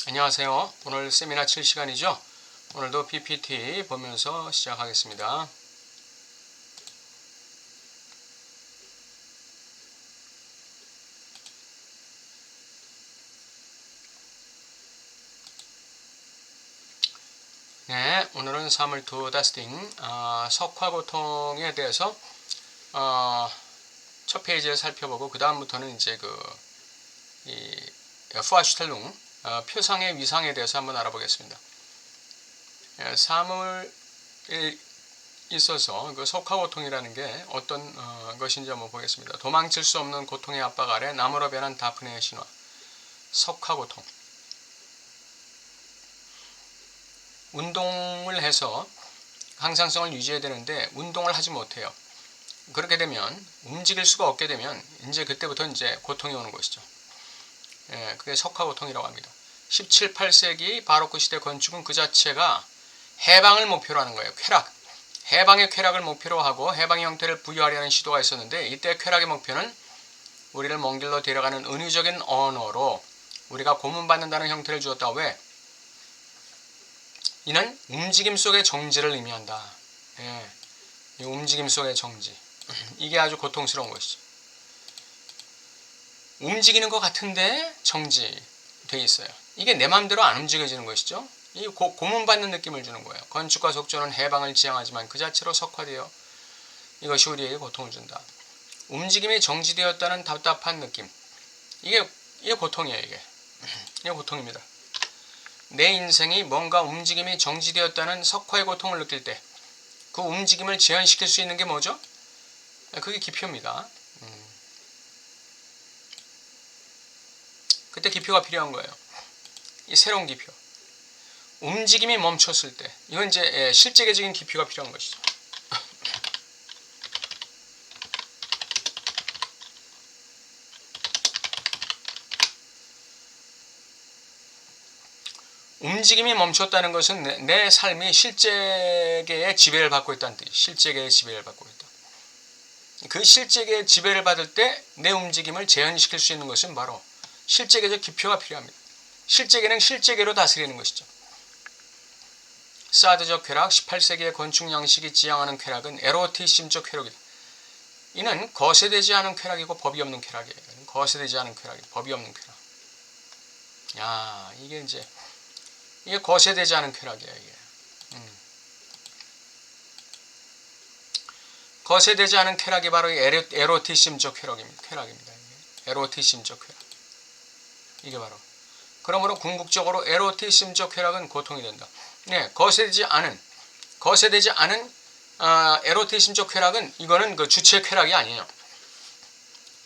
안녕하세요. 오늘 세미나 7시간이죠. 오늘도 PPT 보면서 시작하겠습니다. 네, 오늘은 사물투 다스팅 석화고통에 대해서 첫 페이지를 살펴보고 그 다음부터는 이제 푸아슈텔룽 표상의 위상에 대해서 한번 알아보겠습니다. 사물에 있어서 그 석화고통이라는 게 어떤 것인지 한번 보겠습니다. 도망칠 수 없는 고통의 압박 아래 나무로 변한 다프네의 신화, 석화고통. 운동을 해서 항상성을 유지해야 되는데 운동을 하지 못해요. 그렇게 되면 움직일 수가 없게 되면 이제 그때부터 이제 고통이 오는 것이죠. 그게 석화고통이라고 합니다. 17, 18세기 바로크 시대 건축은 그 자체가 해방을 목표로 하는 거예요. 쾌락. 해방의 쾌락을 목표로 하고 해방의 형태를 부여하려는 시도가 있었는데 이때 쾌락의 목표는 우리를 먼 길로 데려가는 은유적인 언어로 우리가 고문받는다는 형태를 주었다. 왜? 이는 움직임 속의 정지를 의미한다. 이 움직임 속의 정지. 이게 아주 고통스러운 것이죠. 움직이는 것 같은데 정지되어 있어요. 이게 내 마음대로 안 움직여지는 것이죠. 이 고문받는 느낌을 주는 거예요. 건축과 속조는 해방을 지향하지만 그 자체로 석화되어 이것이 우리에게 고통을 준다. 움직임이 정지되었다는 답답한 느낌. 이게 고통이에요. 이게 고통입니다. 내 인생이 뭔가 움직임이 정지되었다는 석화의 고통을 느낄 때 그 움직임을 제한시킬 수 있는 게 뭐죠? 그게 기표입니다. 그때 기표가 필요한 거예요. 이 새로운 기표. 움직임이 멈췄을 때 이건 이제 실제계적인 기표가 필요한 것이죠. 움직임이 멈췄다는 것은 내 삶이 실제계의 지배를 받고 있다는 뜻이에요. 실제계의 지배를 받고 있다. 그 실제계의 지배를 받을 때 내 움직임을 제한시킬 수 있는 것은 바로 실제계적 기표가 필요합니다. 실제계는 실제계로 다스리는 것이죠. 사드적 쾌락, 18세기의 건축 양식이 지향하는 쾌락은 에로티심적 쾌락이다. 이는 거세되지 않은 쾌락이고 법이 없는 쾌락이에요. 거세되지 않은 쾌락이 법이 없는 쾌락. 이게 거세되지 않은 쾌락이에요. 거세되지 않은 쾌락이 바로 에로티심적 쾌락입니다. 에로티심적 쾌락. 이게 바로. 그러므로 궁극적으로 에로티심적 쾌락은 고통이 된다. 거세되지 않은 에로티심적 쾌락은 이거는 그 주체 쾌락이 아니에요.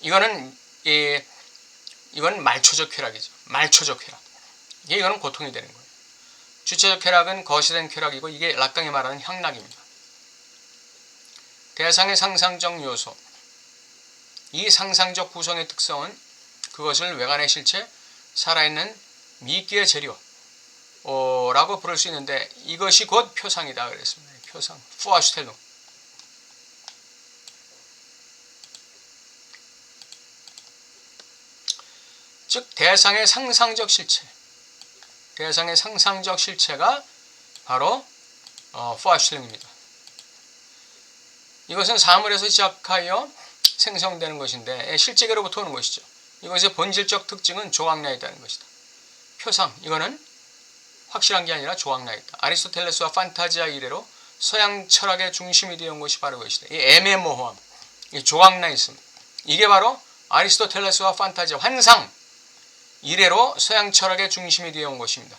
이건 말초적 쾌락이죠. 말초적 쾌락. 이거는 고통이 되는 거예요. 주체적 쾌락은 거세된 쾌락이고 이게 락강이 말하는 향락입니다. 대상의 상상적 요소. 이 상상적 구성의 특성은 그것을 외관의 실체, 살아있는 미끼의 재료라고 부를 수 있는데 이것이 곧 표상이다 그랬습니다. 표상, 푸아슈텔룽. 즉 대상의 상상적 실체. 대상의 상상적 실체가 바로 푸아슈텔룽입니다. 이것은 사물에서 시작하여 생성되는 것인데 실제계로부터 오는 것이죠. 이것의 본질적 특징은 조각나 있다는 것이다. 표상, 이거는 확실한 게 아니라 조각나 있다. 아리스토텔레스와 판타지아 이래로 서양 철학의 중심이 되어 온 것이 바로 그것이다. 이 애매모호함, 이 조각나 있음. 이게 바로 아리스토텔레스와 판타지아, 환상 이래로 서양 철학의 중심이 되어 온 것입니다.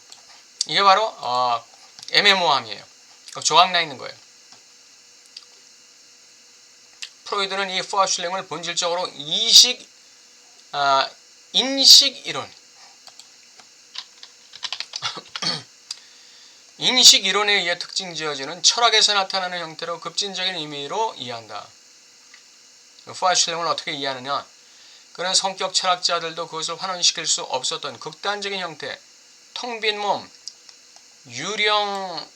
이게 바로 애매모호함이에요. 조각나 있는 거예요. 프로이드는 이 푸아슈텔룽을 본질적으로 인식이론 인식이론에 의해 특징지어지는 철학에서 나타나는 형태로 급진적인 의미로 이해한다. 푸아슈텔룽을 어떻게 이해하느냐? 그는 성격 철학자들도 그것을 환원시킬 수 없었던 극단적인 형태, 텅 빈 몸, 유령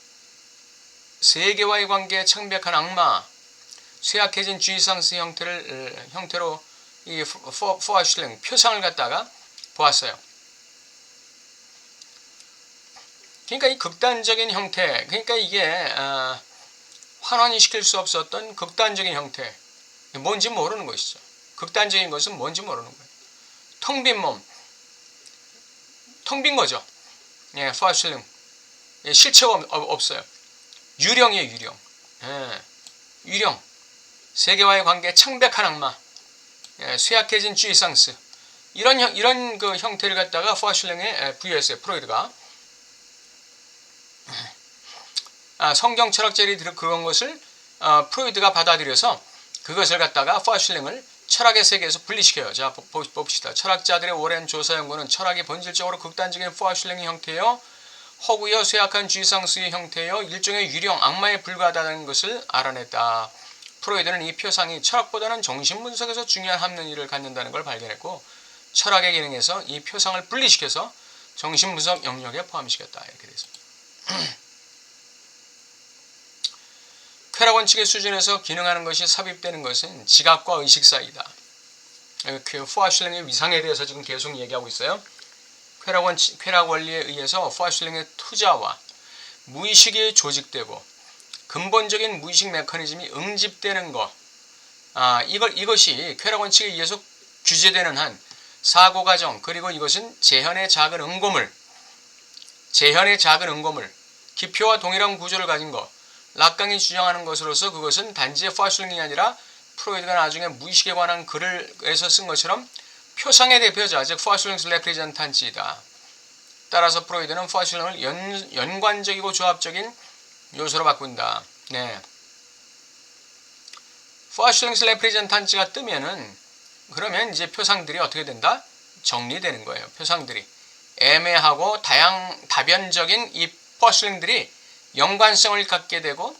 세계와의 관계에 창백한 악마, 쇠약해진 쥐상스 형태로 이 푸아슈텔룽 표상을 갖다가 보았어요. 그러니까 이 극단적인 형태, 그러니까 이게 환원이 시킬 수 없었던 극단적인 형태, 뭔지 모르는 것이죠. 극단적인 것은 뭔지 모르는 거예요. 텅 빈 몸, 텅 빈 거죠. 예, 파슐링. 예, 실체가 없어요. 유령이에요, 유령. 예, 유령. 세계와의 관계 창백한 악마. 예, 쇠약해진 쥐상스. 이런 그 형태를 갖다가 파슐링에 부여했어요, 프로이드가. 성경 철학자들이 그런 것을 프로이드가 받아들여서 그것을 갖다가 파슐링을 철학의 세계에서 분리시켜요. 자, 봅시다. 철학자들의 오랜 조사 연구는 철학이 본질적으로 극단적인 파슐링의 형태요, 허구여 쇠약한 쥐상수의 형태요, 일종의 유령, 악마에 불과하다는 것을 알아냈다. 프로이드는 이 표상이 철학보다는 정신분석에서 중요한 합리를 갖는다는 걸 발견했고, 철학의 기능에서 이 표상을 분리시켜서 정신분석 영역에 포함시켰다. 이렇게 되어 있습니다. 쾌락 원칙의 수준에서 기능하는 것이 삽입되는 것은 지각과 의식 사이다. 그 파슐링의 위상에 대해서 지금 계속 얘기하고 있어요. 쾌락 원리에 의해서 파슐링의 투자와 무의식이 조직되고 근본적인 무의식 메커니즘이 응집되는 것. 이것이 쾌락 원칙에 의해서 규제되는 한 사고 과정, 그리고 이것은 재현의 작은 응고물, 기표와 동일한 구조를 가진 것, 락강이 주장하는 것으로서 그것은 단지 파슐링이 아니라 프로이드가 나중에 무의식에 관한 글에서 쓴 것처럼 표상의 대표자, 즉 파슐링스 레프레젠탄치이다. 따라서 프로이드는 파슐링을 연관적이고 조합적인 요소로 바꾼다. 네. 파슐링스 레프레젠탄치가 뜨면은 그러면 이제 표상들이 어떻게 된다? 정리되는 거예요. 표상들이 애매하고 다변적인 이 파슐링들이 연관성을 갖게 되고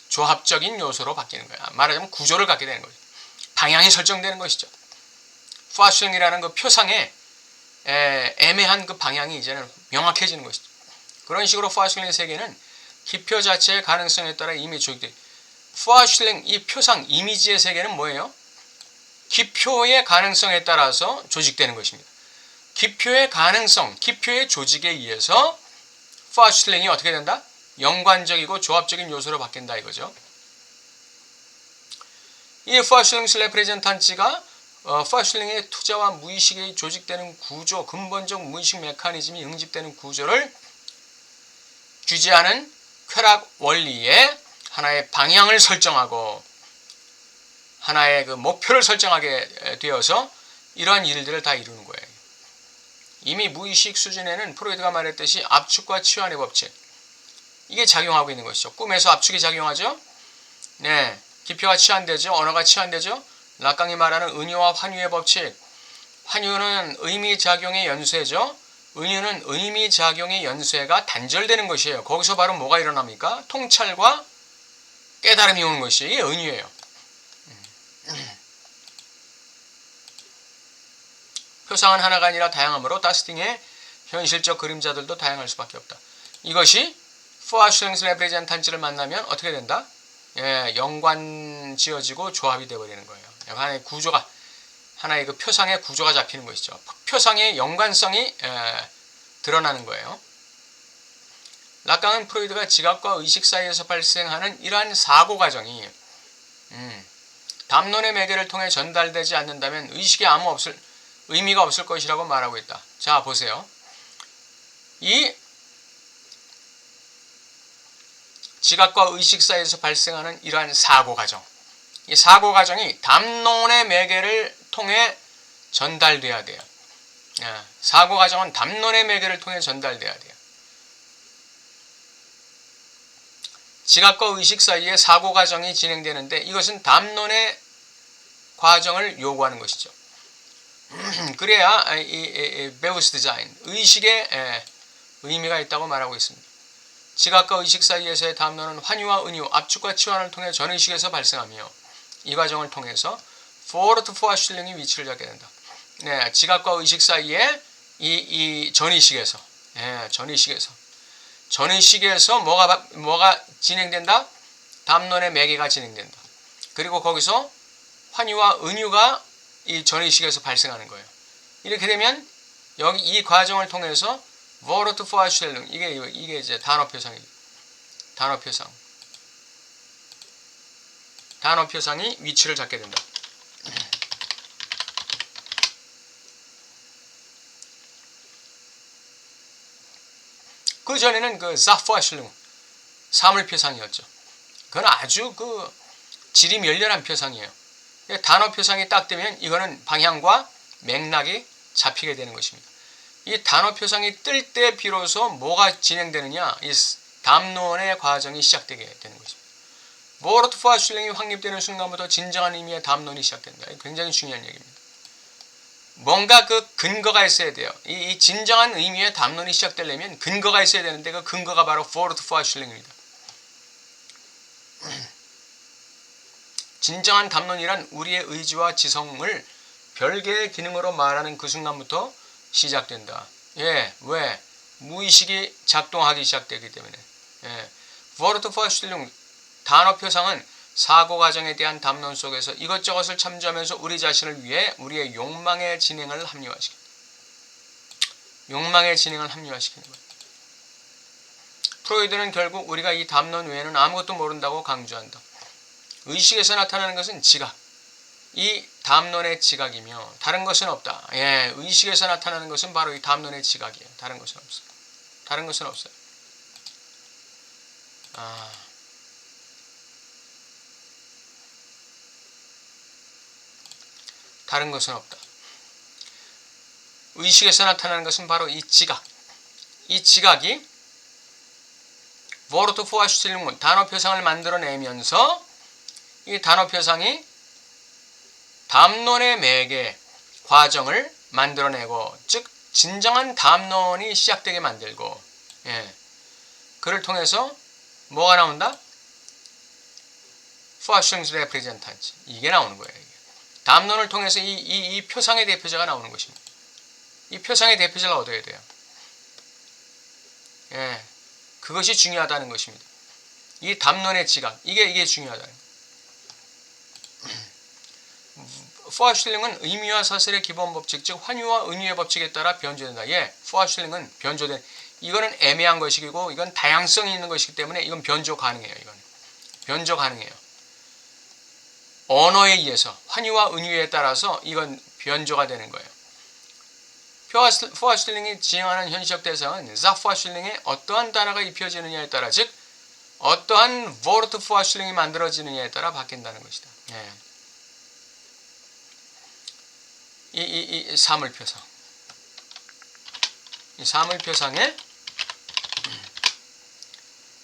조합적인 요소로 바뀌는 거야. 말하자면 구조를 갖게 되는 거죠. 방향이 설정되는 것이죠. 파슐링이라는 그 표상에 애매한 그 방향이 이제는 명확해지는 것이죠. 그런 식으로 파슐링의 세계는 기표 자체의 가능성에 따라 이미 조직돼. 파슐링, 이 표상, 이미지의 세계는 뭐예요? 기표의 가능성에 따라서 조직되는 것입니다. 기표의 가능성, 기표의 조직에 의해서 파슐링이 어떻게 된다? 연관적이고 조합적인 요소로 바뀐다 이거죠. 이 파슐링스 레프레젠탄치가 파슐링의 투자와 무의식이 조직되는 구조, 근본적 무의식 메커니즘이 응집되는 구조를 규제하는 쾌락 원리의 하나의 방향을 설정하고 하나의 그 목표를 설정하게 되어서 이러한 일들을 다 이루는 거예요. 이미 무의식 수준에는 프로이드가 말했듯이 압축과 치환의 법칙, 이게 작용하고 있는 것이죠. 꿈에서 압축이 작용하죠. 네, 기표가 치환되죠. 언어가 치환되죠. 락강이 말하는 은유와 환유의 법칙. 환유는 의미작용의 연쇄죠. 은유는 의미작용의 연쇄가 단절되는 것이에요. 거기서 바로 뭐가 일어납니까? 통찰과 깨달음이 오는 것이 이게 은유예요. 표상은 하나가 아니라 다양하므로 다스팅의 현실적 그림자들도 다양할 수밖에 없다. 이것이 파슐링스 레프레젠탄치를 만나면 어떻게 된다? 예, 연관 지어지고 조합이 되어버리는 거예요. 하나의 구조가, 하나의 그 표상의 구조가 잡히는 것이죠. 표상의 연관성이 드러나는 거예요. 락강은 프로이드가 지각과 의식 사이에서 발생하는 이러한 사고 과정이 담론의 매개를 통해 전달되지 않는다면 의식에 아무 의미가 없을 것이라고 말하고 있다. 자, 보세요. 이 지각과 의식 사이에서 발생하는 이러한 사고 과정, 이 사고 과정이 담론의 매개를 통해 전달돼야 돼요. 사고 과정은 담론의 매개를 통해 전달돼야 돼요. 지각과 의식 사이에 사고 과정이 진행되는데 이것은 담론의 과정을 요구하는 것이죠. 그래야 이 베우스 디자인, 의식에 의미가 있다고 말하고 있습니다. 지각과 의식 사이에서의 담론은 환유와 은유, 압축과 치환을 통해 전의식에서 발생하며 이 과정을 통해서 포르트 파슐링이 위치를 잡게 된다. 네, 지각과 의식 사이에 이 전의식에서, 전의식에서 뭐가 진행된다? 담론의 매개가 진행된다. 그리고 거기서 환유와 은유가 이 전의식에서 발생하는 거예요. 이렇게 되면 여기 이 과정을 통해서 Wortvorstellung 이게 이제 단어 표상이죠. 단어 표상. 단어 표상이 위치를 잡게 된다. 그 전에는 그 Sachvorstellung 사물 표상이었죠. 그건 아주 그 질이 멸렬한 표상이에요. 단어 표상이 딱 되면 이거는 방향과 맥락이 잡히게 되는 것입니다. 이 단어 표상이 뜰 때 비로소 뭐가 진행되느냐, 이 담론의 과정이 시작되게 되는 것입니다. Wortvorstellung이 확립되는 순간부터 진정한 의미의 담론이 시작된다. 굉장히 중요한 얘기입니다. 뭔가 그 근거가 있어야 돼요. 이 진정한 의미의 담론이 시작되려면 근거가 있어야 되는데 그 근거가 바로 Wortvorstellung입니다. 진정한 담론이란 우리의 의지와 지성을 별개의 기능으로 말하는 그 순간부터 시작된다. 예, 왜? 무의식이 작동하기 시작되기 때문에. 예. Wortvorstellung 단어 표상은 사고 과정에 대한 담론 속에서 이것저것을 참조하면서 우리 자신을 위해 우리의 욕망의 진행을 합리화시킨다. 욕망의 진행을 합리화시키는 거예요. 프로이드는 결국 우리가 이 담론 외에는 아무것도 모른다고 강조한다. 의식에서 나타나는 것은 지각. 이 담론의 지각이며 다른 것은 없다. 예, 의식에서 나타나는 것은 바로 이 담론의 지각이에요. 다른 것은 없어요. 다른 것은 없어요. 다른 것은 없다. 의식에서 나타나는 것은 바로 이 지각. 이 지각이 Wortvorstellung 단어 표상을 만들어내면서 이 단어 표상이 담론의 매개 과정을 만들어내고, 즉 진정한 담론이 시작되게 만들고, 예. 그를 통해서 뭐가 나온다? Vorstellungsrepräsentanz 이게 나오는 거예요. 이게. 담론을 통해서 이 표상의 대표자가 나오는 것입니다. 이 표상의 대표자를 얻어야 돼요. 예. 그것이 중요하다는 것입니다. 이 담론의 지각 이게 중요하다는 거예요. Vorstellung은 의미와 사설의 기본 법칙, 즉 환유와 은유의 법칙에 따라 변조된다. 예, Vorstellung은 변조된. 이거는 애매한 것이고 이건 다양성이 있는 것이기 때문에 이건 변조 가능해요. 이건 변조 가능해요. 언어에 의해서 환유와 은유에 따라서 이건 변조가 되는 거예요. Vorstellung이 지향하는 현실적 대상은 Sachvorstellung에 어떠한 단어가 입혀지느냐에 따라, 즉 어떠한 Wortvorstellung이 만들어지느냐에 따라 바뀐다는 것이다. 예. 이 사물표상. 이 사물표상에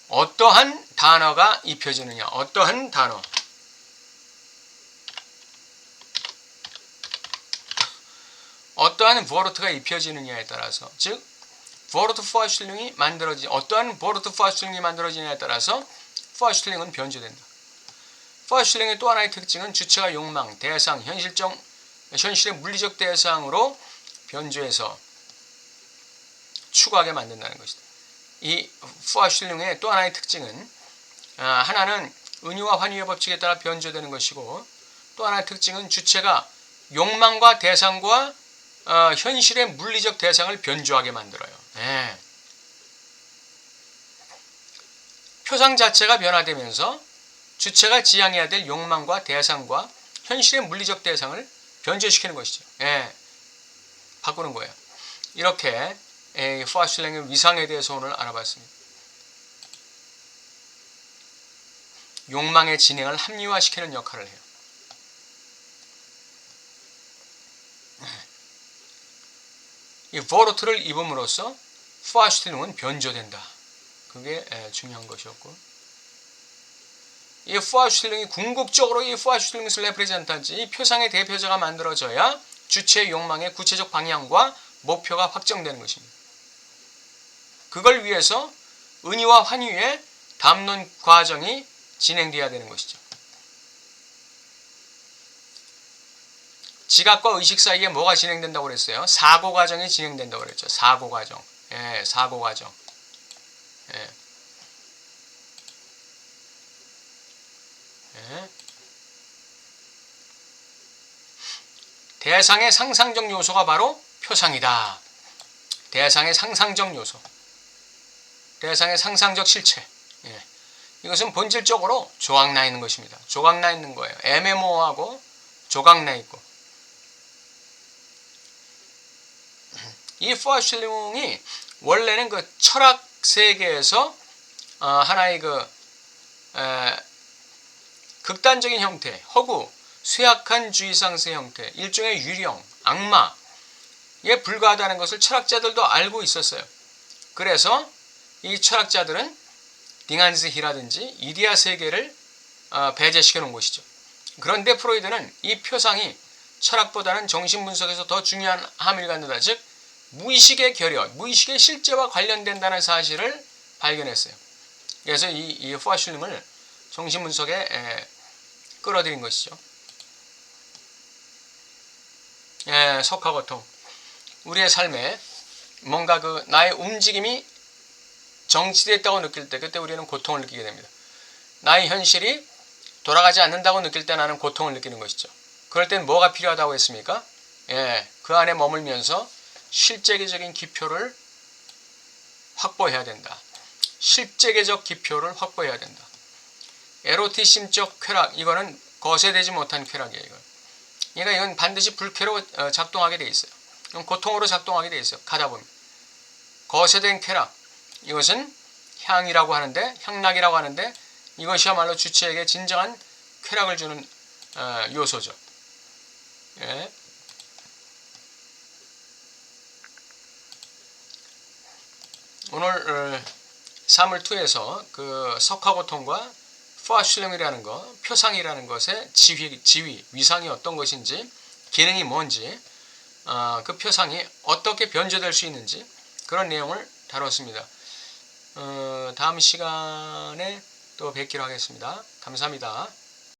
어떠한 단어가 입혀지느냐, 어떠한 단어. 어떠한 Wort가 입혀지느냐에 따라서, 즉 Wortvorstellung이 어떠한 Wortvorstellung이 만들어지느냐에 따라서 Vorstellung은 변조된다. Vorstellung의 또 하나의 특징은 주체가 욕망, 대상, 현실의 물리적 대상으로 변조해서 추구하게 만든다는 것이다. 이 Vorstellung의 또 하나의 특징은 하나는 은유와 환유의 법칙에 따라 변조되는 것이고, 또 하나의 특징은 주체가 욕망과 대상과 현실의 물리적 대상을 변조하게 만들어요. 네. 표상 자체가 변화되면서 주체가 지향해야 될 욕망과 대상과 현실의 물리적 대상을 변조시키는 것이죠. 예. 바꾸는 거예요. 이렇게 Vorstellung의 위상에 대해서 오늘 알아봤습니다. 욕망의 진행을 합리화시키는 역할을 해요. 이 Wort를 입음으로써 Vorstellung은 변조된다. 그게 중요한 것이었고, 이 Vorstellung이 궁극적으로 이 Vorstellungsrepräsentanz 이 표상의 대표자가 만들어져야 주체의 욕망의 구체적 방향과 목표가 확정되는 것입니다. 그걸 위해서 은유와 환유의 담론 과정이 진행되어야 되는 것이죠. 지각과 의식 사이에 뭐가 진행된다고 그랬어요? 사고 과정이 진행된다고 그랬죠. 사고 과정. 예, 사고 과정. 예. 예. 대상의 상상적 요소가 바로 표상이다. 대상의 상상적 요소, 대상의 상상적 실체. 예. 이것은 본질적으로 조각나 있는 것입니다. 조각나 있는 거예요. 애매모호하고 조각나 있고. 이 포아슐링이 원래는 그 철학 세계에서 하나의 극단적인 형태, 허구, 쇠약한 주의상세 형태, 일종의 유령, 악마에 불과하다는 것을 철학자들도 알고 있었어요. 그래서 이 철학자들은 딩한스히라든지 이디아 세계를 배제시켜 놓은 것이죠. 그런데 프로이드는 이 표상이 철학보다는 정신분석에서 더 중요한 함의를 갖는다. 즉 무의식의 결여, 무의식의 실제와 관련된다는 사실을 발견했어요. 그래서 이 포아슐림을 정신분석에 끌어들인 것이죠. 석화고통. 우리의 삶에 뭔가 나의 움직임이 정지됐다고 느낄 때, 그때 우리는 고통을 느끼게 됩니다. 나의 현실이 돌아가지 않는다고 느낄 때 나는 고통을 느끼는 것이죠. 그럴 땐 뭐가 필요하다고 했습니까? 그 안에 머물면서 실제계적인 기표를 확보해야 된다. 실제계적 기표를 확보해야 된다. 에로티심적 쾌락, 이거는 거세되지 못한 쾌락이에요. 그러니까 이건 반드시 불쾌로 작동하게 돼 있어요. 고통으로 작동하게 돼 있어요. 가다 보면. 거세된 쾌락, 이것은 향이라고 하는데, 향락이라고 하는데, 이것이야말로 주체에게 진정한 쾌락을 주는 요소죠. 예. 오늘 사물2에서 그 석화고통과 포아슐렘이라는 것, 표상이라는 것의 지위, 위상이 어떤 것인지, 기능이 뭔지, 그 표상이 어떻게 변조될 수 있는지 그런 내용을 다뤘습니다. 다음 시간에 또 뵙기로 하겠습니다. 감사합니다.